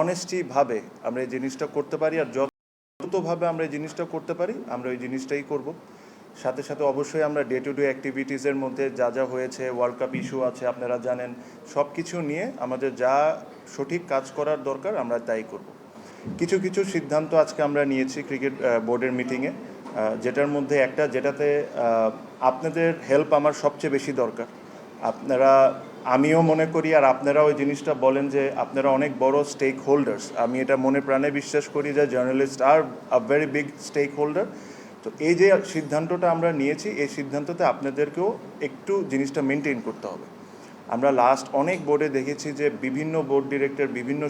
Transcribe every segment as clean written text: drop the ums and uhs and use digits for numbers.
অনেস্টিভাবে আমরা এই জিনিসটা করতে পারি, আর যতভাবে আমরা এই জিনিসটা করতে পারি আমরা ওই জিনিসটাই করব। সাথে সাথে অবশ্যই আমরা ডে টু ডে অ্যাক্টিভিটিসের মধ্যে যা যা হয়েছে, ওয়ার্ল্ড কাপ ইস্যু আছে আপনারা জানেন, সব কিছু নিয়ে আমাদের যা সঠিক কাজ করার দরকার আমরা তাই করব। কিছু কিছু সিদ্ধান্ত আজকে আমরা নিয়েছি ক্রিকেট বোর্ডের মিটিংয়ে, যেটার মধ্যে একটা, যেটাতে আপনাদের হেল্প আমার সবচেয়ে বেশি দরকার। আপনারা, আমিও মনে করি আর আপনারা ওই জিনিসটা বলেন যে আপনারা অনেক বড় স্টেক হোল্ডার্স। আমি এটা মনে প্রাণে বিশ্বাস করি যে জার্নালিস্ট আর a very big stakeholder. তো এই যে সিদ্ধান্তটা আমরা নিয়েছি, এই সিদ্ধান্ততে আপনাদেরকেও একটু জিনিসটা মেনটেন করতে হবে। আমরা লাস্ট অনেক বোর্ডে দেখেছি যে বিভিন্ন বোর্ড ডিরেক্টর বিভিন্ন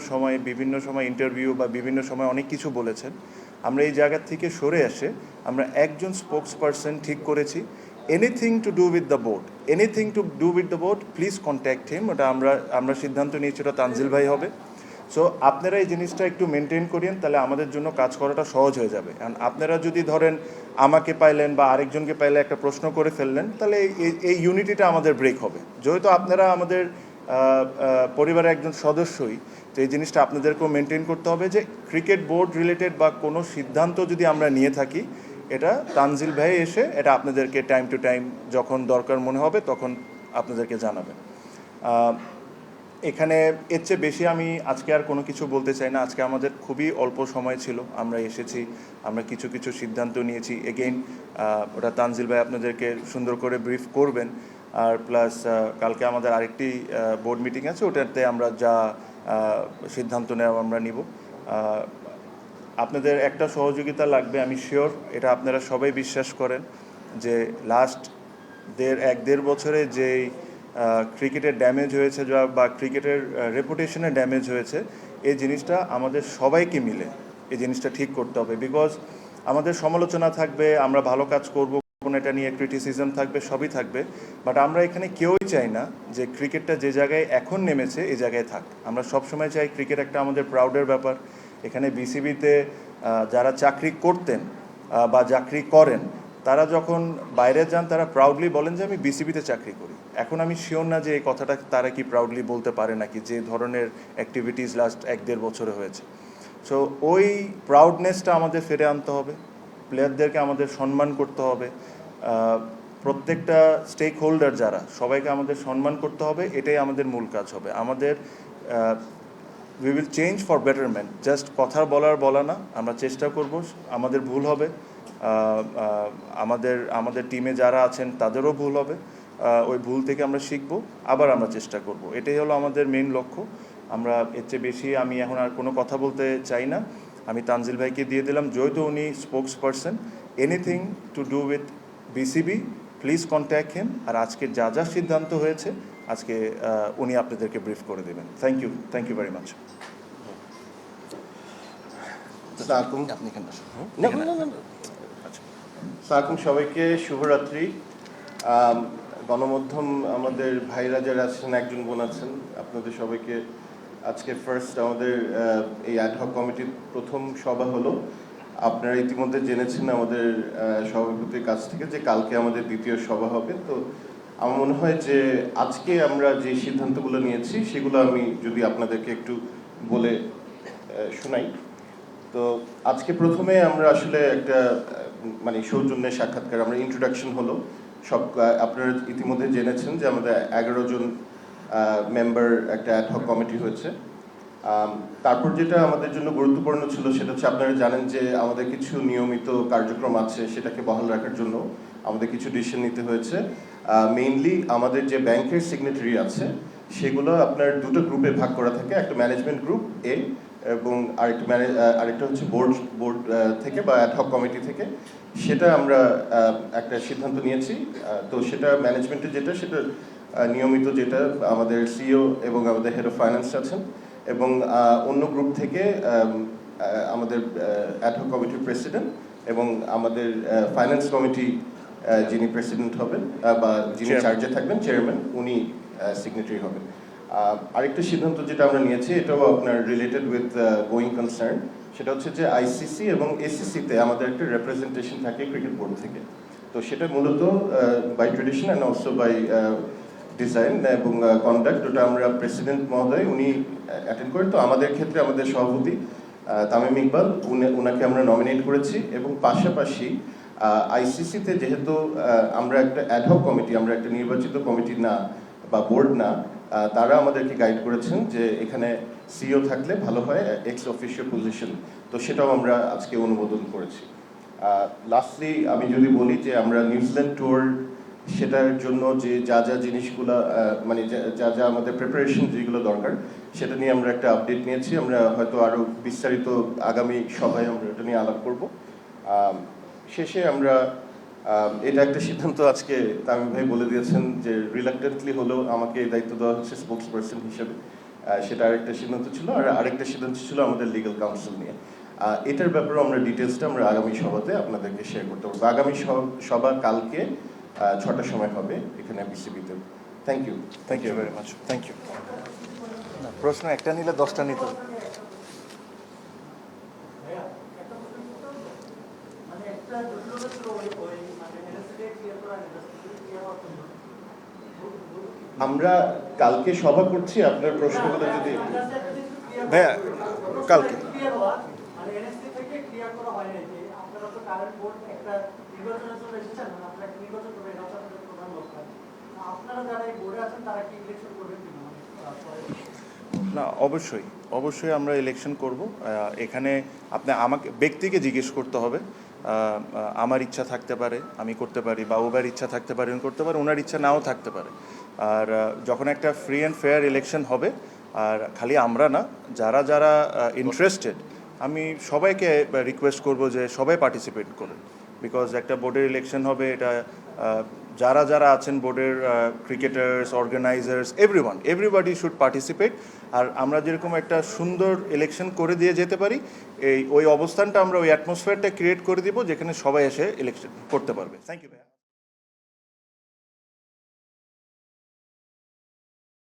সময় ইন্টারভিউ বা বিভিন্ন সময় অনেক কিছু বলেছেন। আমরা এই জায়গা থেকে সরে এসে আমরা একজন স্পোক্স পারসন ঠিক করেছি। Anything to do with the board please contact him. ওটা আমরা সিদ্ধান্ত নিয়েছি, ওটা তানজিল ভাই হবে। সো আপনারা এই জিনিসটা একটু মেনটেন করেন, তাহলে আমাদের জন্য কাজ করাটা সহজ হয়ে যাবে। কারণ আপনারা যদি ধরেন আমাকে পাইলেন বা আরেকজনকে পাইলে একটা প্রশ্ন করে ফেললেন, তাহলে এই ইউনিটিটা আমাদের ব্রেক হবে। যেহেতু আপনারা আমাদের পরিবারের একজন সদস্যই, তো এই জিনিসটা আপনাদেরকেও মেনটেন করতে হবে যে ক্রিকেট বোর্ড রিলেটেড বা কোনো সিদ্ধান্ত যদি আমরা নিয়ে থাকি, এটা তানজিল ভাই এসে এটা আপনাদেরকে টাইম টু টাইম যখন দরকার মনে হবে তখন আপনাদেরকে জানাবেন। এখানে এর চেয়ে বেশি আমি আজকে আর কোনো কিছু বলতে চাই না। আজকে আমাদের খুবই অল্প সময় ছিল, আমরা এসেছি, আমরা কিছু কিছু সিদ্ধান্ত নিয়েছি। এগেইন ওটা তানজিল ভাই আপনাদেরকে সুন্দর করে ব্রিফ করবেন। আর প্লাস কালকে আমাদের আরেকটি বোর্ড মিটিং আছে, ওটাতে আমরা যা সিদ্ধান্ত নেওয়া আমরা নিব। আপনাদের একটা সহযোগিতা লাগবে, আমি শিওর এটা আপনারা সবাই বিশ্বাস করেন যে লাস্ট এক দেড় বছরে যেই ক্রিকেটের ড্যামেজ হয়েছে বা ক্রিকেটের রেপুটেশনের ড্যামেজ হয়েছে, এই জিনিসটা আমাদের সবাইকে মিলে এই জিনিসটা ঠিক করতে হবে। বিকজ আমাদের সমালোচনা থাকবে, আমরা ভালো কাজ করব, কোনো এটা নিয়ে ক্রিটিসিজম থাকবে, সবই থাকবে, বাট আমরা এখানে কেউই চাই না যে ক্রিকেটটা যে জায়গায় এখন নেমেছে এই জায়গায় থাক। আমরা সবসময় চাই ক্রিকেট একটা আমাদের প্রাউডের ব্যাপার। এখানে বিসিবিতে যারা চাকরি করতেন বা চাকরি করেন, তারা যখন বাইরে যান তারা প্রাউডলি বলেন যে আমি বিসিবিতে চাকরি করি। এখন আমি শিওর না যে এই কথাটা তারা কি প্রাউডলি বলতে পারে নাকি, যে ধরনের অ্যাক্টিভিটিস লাস্ট এক দেড় বছরে হয়েছে। সো ওই প্রাউডনেসটা আমাদের ফিরে আনতে হবে, প্লেয়ারদেরকে আমাদের সম্মান করতে হবে, প্রত্যেকটা স্টেক হোল্ডার যারা, সবাইকে আমাদের সম্মান করতে হবে। এটাই আমাদের মূল কাজ হবে। আমাদের we will change for betterment, just কথা বলা না, আমরা চেষ্টা করব। আমাদের ভুল হবে, আমাদের টিমে যারা আছেন তাদেরও ভুল হবে, ওই ভুল থেকে আমরা শিখব, আবার আমরা চেষ্টা করব। এটাই হলো আমাদের মেইন লক্ষ্য। আমরা এর চেয়ে বেশি আমি এখন আর কোনো কথা বলতে চাই না। আমি তানজিল ভাইকে দিয়ে দিলাম, যেহেতু উনি spokesperson, anything to do with BCB please contact him. আর আজকে যা যা সিদ্ধান্ত হয়েছে আজকে উনি আপনাদেরকে ব্রিফ করে দেবেন। Thank you very much. সালাম সবাইকে, শুভরাত্রি। গণমাধ্যম আমাদের ভাইরা যারা আছেন, একজন বোন আছেন, আপনাদের সবাইকে আজকে ফার্স্ট আমাদের এই অ্যাডহক কমিটির প্রথম সভা হলো। আপনারা ইতিমধ্যে জেনেছেন আমাদের সভাপতির কাছ থেকে যে কালকে আমাদের দ্বিতীয় সভা হবে। তো আমার মনে হয় যে আজকে আমরা যে সিদ্ধান্তগুলো নিয়েছি সেগুলো আমি যদি আপনাদেরকে একটু বলে শোনাই। তো আজকে প্রথমে আমরা আসলে একটা মানে সৌজন্যের সাক্ষাৎকার, আমরা ইন্ট্রোডাকশন হলো সব। আপনারা ইতিমধ্যে জেনেছেন যে আমাদের 11 জন মেম্বার একটা অ্যাডহক কমিটি হয়েছে। তারপর যেটা আমাদের জন্য গুরুত্বপূর্ণ ছিল সেটা হচ্ছে, আপনারা জানেন যে আমাদের কিছু নিয়মিত কার্যক্রম আছে, সেটাকে বহাল রাখার জন্য আমাদের কিছু ডিসিশন নিতে হয়েছে। মেইনলি আমাদের যে ব্যাংকের সিগনেটারি আছে সেগুলো আপনার দুটো গ্রুপে ভাগ করা থাকে, একটা ম্যানেজমেন্ট গ্রুপ এ এবং আরেকটা হচ্ছে বোর্ড থেকে বা অ্যাডহক কমিটি থেকে। সেটা আমরা একটা সিদ্ধান্ত নিয়েছি। তো সেটা ম্যানেজমেন্টের যেটা, সেটা নিয়মিত যেটা আমাদের সিইও এবং আমাদের হেড অফ ফাইন্যান্স আছেন, এবং অন্য গ্রুপ থেকে আমাদের অ্যাডহক কমিটির প্রেসিডেন্ট এবং আমাদের ফাইন্যান্স কমিটি যিনি প্রেসিডেন্ট হবেন বা যিনি চার্জে থাকবেন, চেয়ারম্যান, উনি সিগনেটারি হবেন। আরেকটা সিদ্ধান্ত যেটা আমরা নিয়েছি, এটাও আপনার রিলেটেড উইথ গোয়িং কনসার্ন, সেটা হচ্ছে যে আইসিসি এবং এসিসিতে আমাদের একটা রিপ্রেজেন্টেশন থাকে ক্রিকেট বোর্ড থেকে। তো সেটা মূলত by tradition and also by design এবং কন্ডাক্ট, ওটা আমরা প্রেসিডেন্ট মহোদয় উনি অ্যাটেন্ড করেন। তো আমাদের ক্ষেত্রে আমাদের সভাপতি তামিম ইকবাল ওনাকে আমরা নমিনেট করেছি, এবং পাশাপাশি আইসিসিতে যেহেতু আমরা একটা অ্যাডহক কমিটি, আমরা একটা নির্বাচিত কমিটি না বা বোর্ড না, তারা আমাদেরকে গাইড করেছেন যে এখানে সিইও থাকলে ভালো হয়, এক্স অফিসিয়াল পজিশন, তো সেটাও আমরা আজকে অনুমোদন করেছি। লাস্টলি আমি যদি বলি যে আমরা নিউজিল্যান্ড ট্যুর, সেটার জন্য যে যা যা জিনিসগুলো মানে যা যা আমাদের প্রিপারেশন যেগুলো দরকার, সেটা নিয়ে আমরা একটা আপডেট নিয়েছি। আমরা হয়তো আরও বিস্তারিত আগামী সভায় আমরা এটা নিয়ে আলাপ করব। শেষে আমরা এটা একটা সিদ্ধান্ত আজকে তামিম ভাই বলে দিয়েছেন যে রিলাক্টেন্টলি হলেও আমাকে এই দায়িত্ব দেওয়া হচ্ছে স্পোক্স পার্সন হিসেবে। সেটা আরেকটা সিদ্ধান্ত ছিল, আর আরেকটা সিদ্ধান্ত ছিল আমাদের লিগ্যাল কাউন্সিল নিয়ে। এটার ব্যাপারে আমরা ডিটেলসটা আমরা আগামী সভাতে আপনাদেরকে শেয়ার করতে পারবো। আগামী সভা কালকে 6টার সময় হবে এখানে বিসিবিতে। Thank you very much, thank you. প্রশ্ন একটা নিলে 10টা নিতে হবে। আমরা কালকে সভা করছি, আপনার প্রশ্নগুলো যদি ভাইয়া কালকে না, অবশ্যই অবশ্যই আমরা ইলেকশন করব। এখানে আপনি আমাকে ব্যক্তিকে জিজ্ঞেস করতে হবে। আমার ইচ্ছা থাকতে পারে আমি করতে পারি, বা ওবার ইচ্ছা থাকতে পারে উনি করতে পারে, ওনার ইচ্ছা নাও থাকতে পারে। আর যখন একটা ফ্রি অ্যান্ড ফেয়ার ইলেকশন হবে, আর খালি আমরা না, যারা যারা ইন্টারেস্টেড, আমি সবাইকে রিকোয়েস্ট করব যে সবাই পার্টিসিপেট করেন। বিকজ একটা বোর্ডের ইলেকশন হবে, এটা যারা যারা আছেন বোর্ডের cricketers, organisers, everybody should participate. আর আমরা যেরকম একটা সুন্দর ইলেকশন করে দিয়ে যেতে পারি, ওই অবস্থানটা আমরা, ওই অ্যাটমসফিয়ারটা ক্রিয়েট করে দিব যেখানে সবাই এসে ইলেকশন করতে পারবে। থ্যাংক ইউ ভাইয়া।